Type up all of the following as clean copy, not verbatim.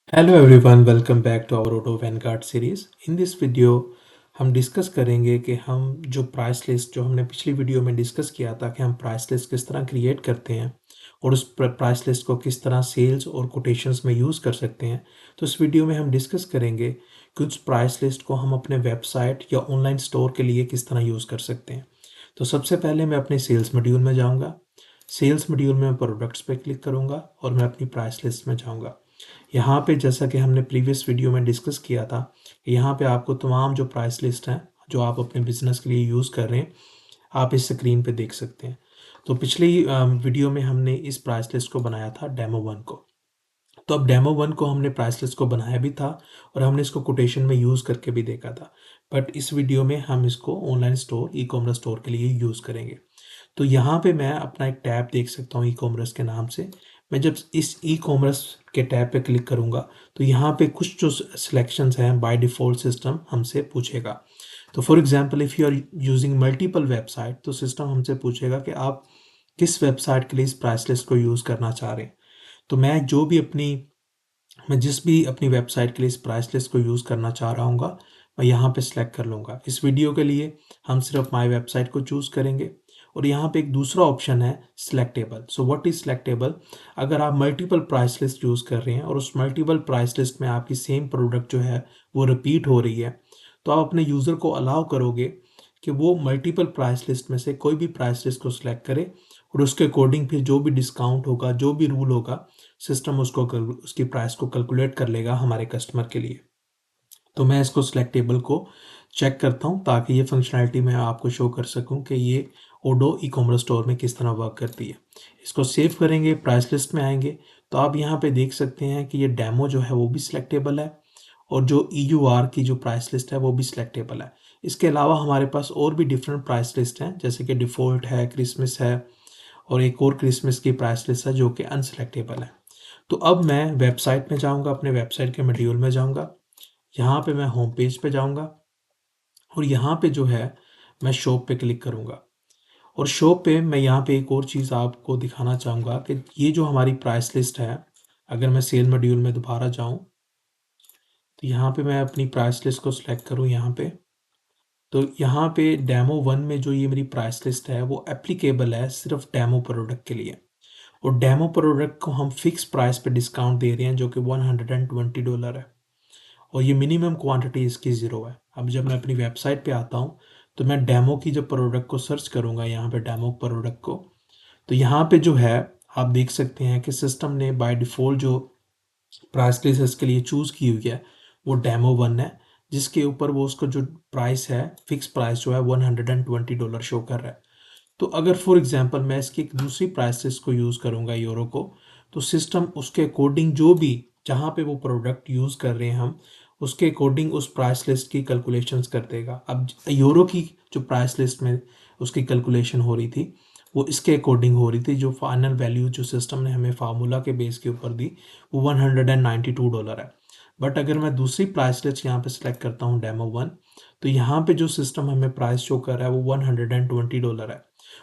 Hello everyone, welcome back to our auto vanguard series. In this video हम discuss करेंगे कि हम जो प्राइस लिस्ट जो हमने पिछली वीडियो में डिस्कस किया था कि हम प्राइस लिस्ट किस तरह क्रिएट करते हैं और उस प्राइस लिस्ट को किस तरह सेल्स और कोटेशंस में यूज़ कर सकते हैं। तो इस वीडियो में हम डिस्कस करेंगे कि उस प्राइस लिस्ट को हम अपने वेबसाइट या ऑनलाइन स्टोर के लिए किस तरह यूज़ कर सकते हैं। तो सबसे पहले मैं अपने सेल्स मॉड्यूल में जाऊँगा। सेल्स मॉड्यूल में मैं प्रोडक्ट्स पे क्लिक करूँगा और मैं अपनी प्राइस लिस्ट में जाऊँगा। यहाँ पे जैसा कि हमने प्रीवियस वीडियो में डिस्कस किया था, यहाँ पे आपको तमाम जो प्राइस लिस्ट हैं जो आप अपने बिजनेस के लिए यूज़ कर रहे हैं, आप इस स्क्रीन पे देख सकते हैं। तो पिछली वीडियो में हमने इस प्राइस लिस्ट को बनाया था डेमो 1 को। तो अब डेमो 1 को हमने प्राइस लिस्ट को बनाया भी था और हमने इसको कोटेशन में यूज़ करके भी देखा था। बट इस वीडियो में हम इसको online store, e commerce store के लिए यूज़ करेंगे। तो यहाँ पे मैं अपना एक टैब देख सकता हूँ ई कॉमर्स के नाम से। मैं जब इस ई कॉमर्स के टैब पे क्लिक करूँगा तो यहाँ पे कुछ जो सिलेक्शंस हैं बाय डिफ़ॉल्ट सिस्टम हमसे पूछेगा। तो for example if you are using multiple website, तो सिस्टम हमसे पूछेगा कि आप किस वेबसाइट के लिए इस प्राइस लिस्ट को यूज़ करना चाह रहे हैं। तो मैं जिस भी अपनी वेबसाइट के लिए इस प्राइस लिस्ट को यूज़ करना चाह रहा हूँ, मैं यहाँ पे सिलेक्ट कर लूँगा। इस वीडियो के लिए हम सिर्फ माई वेबसाइट को चूज़ करेंगे और यहाँ पे एक दूसरा ऑप्शन है selectable. So what is selectable? अगर आप मल्टीपल प्राइस लिस्ट यूज़ कर रहे हैं और उस मल्टीपल प्राइस लिस्ट में आपकी सेम प्रोडक्ट जो है वो रिपीट हो रही है, तो आप अपने यूज़र को अलाउ करोगे कि वो मल्टीपल प्राइस लिस्ट में से कोई भी प्राइस लिस्ट को सिलेक्ट करे और उसके अकॉर्डिंग फिर जो भी डिस्काउंट होगा, जो भी रूल होगा, सिस्टम उसकी प्राइस को कैलकुलेट कर लेगा हमारे कस्टमर के लिए। तो मैं इसको सिलेक्टेबल को चेक करता हूँ ताकि ये फंक्शनैलिटी मैं आपको शो कर सकूँ कि ये ओडो ई कॉमर्स स्टोर में किस तरह वर्क करती है। इसको सेव करेंगे, प्राइस लिस्ट में आएंगे तो आप यहाँ पे देख सकते हैं कि ये डेमो जो है वो भी सिलेक्टेबल है और जो EUR की जो प्राइस लिस्ट है वो भी सिलेक्टेबल है। इसके अलावा हमारे पास और भी डिफरेंट प्राइस लिस्ट हैं, जैसे कि डिफ़ॉल्ट है, क्रिसमस है और एक और क्रिसमस की प्राइस लिस्ट है जो कि अनसिलेक्टेबल है। तो अब मैं वेबसाइट में जाऊँगा, अपने वेबसाइट के मॉड्यूल में जाऊँगा। यहाँ पे मैं होम पेज पे जाऊँगा और यहाँ पे जो है मैं शॉप पे क्लिक करूँगा और शॉप पे मैं यहाँ पे एक और चीज़ आपको दिखाना चाहूँगा कि ये जो हमारी प्राइस लिस्ट है, अगर मैं सेल मॉड्यूल में दोबारा जाऊँ तो यहाँ पे मैं अपनी प्राइस लिस्ट को सिलेक्ट करूँ यहाँ पे, तो यहाँ पे डेमो 1 में जो ये मेरी प्राइस लिस्ट है वो एप्लीकेबल है सिर्फ डेमो प्रोडक्ट के लिए और डेमो प्रोडक्ट को हम फिक्स प्राइस पे डिस्काउंट दे रहे हैं जो कि $120 है और ये मिनिमम क्वांटिटी इसकी ज़ीरो है। अब जब मैं अपनी वेबसाइट पे आता हूँ तो मैं डेमो की जब प्रोडक्ट को सर्च करूँगा यहाँ पे डेमो प्रोडक्ट को, तो यहाँ पे जो है आप देख सकते हैं कि सिस्टम ने बाय डिफ़ॉल्ट जो प्राइस लिस्ट इसके लिए चूज़ की हुई है वो डेमो 1 है, जिसके ऊपर वो उसका जो प्राइस है, फिक्स प्राइस जो है $120 शो कर रहा है। तो अगर फॉर एग्जांपल मैं इसकी एक दूसरी प्राइस लिस्ट को यूज़ करूँगा यूरो को, तो सिस्टम उसके अकॉर्डिंग जो भी जहाँ पे वो प्रोडक्ट यूज़ कर रहे हैं हम, उसके अकॉर्डिंग उस प्राइस लिस्ट की कैलकुलेशंस कर देगा। अब यूरो की जो प्राइस लिस्ट में उसकी कैलकुलेशन हो रही थी वो इसके अकॉर्डिंग हो रही थी, जो फाइनल वैल्यू जो सिस्टम ने हमें फार्मूला के बेस के ऊपर दी वो $192 है। बट अगर मैं दूसरी प्राइस लिस्ट यहाँ पे सिलेक्ट करता हूँ डेमो 1, तो यहाँ पे जो सिस्टम हमें प्राइस शो कर रहा है वो $120 है।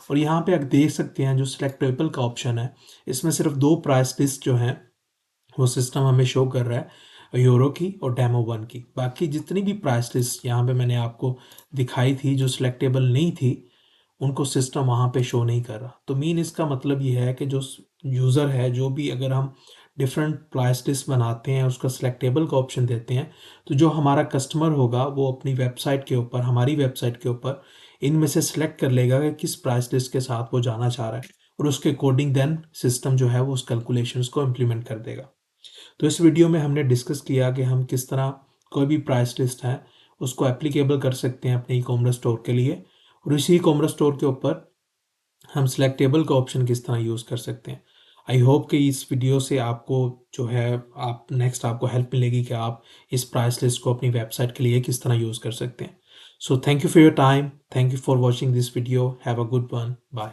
और यहाँ पे आप देख सकते हैं जो सिलेक्टेबल का ऑप्शन है, इसमें सिर्फ दो प्राइस लिस्ट जो हैं वो सिस्टम हमें शो कर रहा है, यूरो की और डेमो 1 की। बाकी जितनी भी प्राइस लिस्ट यहाँ पे मैंने आपको दिखाई थी जो सिलेक्टेबल नहीं थी, उनको सिस्टम वहाँ पे शो नहीं कर रहा। तो मीन इसका मतलब ये है कि जो यूज़र है, जो भी अगर हम डिफरेंट प्राइस लिस्ट बनाते हैं, उसका सिलेक्टेबल का ऑप्शन देते हैं, तो जो हमारा कस्टमर होगा वो अपनी वेबसाइट के ऊपर, हमारी वेबसाइट के ऊपर इनमें से सिलेक्ट कर लेगा कि किस प्राइस लिस्ट के साथ वो जाना चाह रहा है और उसके अकॉर्डिंग देन सिस्टम जो है वो उस कैलकुलेशंस को इम्प्लीमेंट कर देगा। तो इस वीडियो में हमने डिस्कस किया कि हम किस तरह कोई भी प्राइस लिस्ट है उसको एप्लीकेबल कर सकते हैं अपने ई कॉमर्स स्टोर के लिए और इसी ई कॉमर्स स्टोर के ऊपर हम सिलेक्टेबल का ऑप्शन किस तरह यूज़ कर सकते हैं। आई होप कि इस वीडियो से आपको जो है आप नेक्स्ट आपको हेल्प मिलेगी कि आप इस प्राइस लिस्ट को अपनी वेबसाइट के लिए किस तरह यूज़ कर सकते हैं। So thank you for your time, thank you for watching this video, have a good one, bye.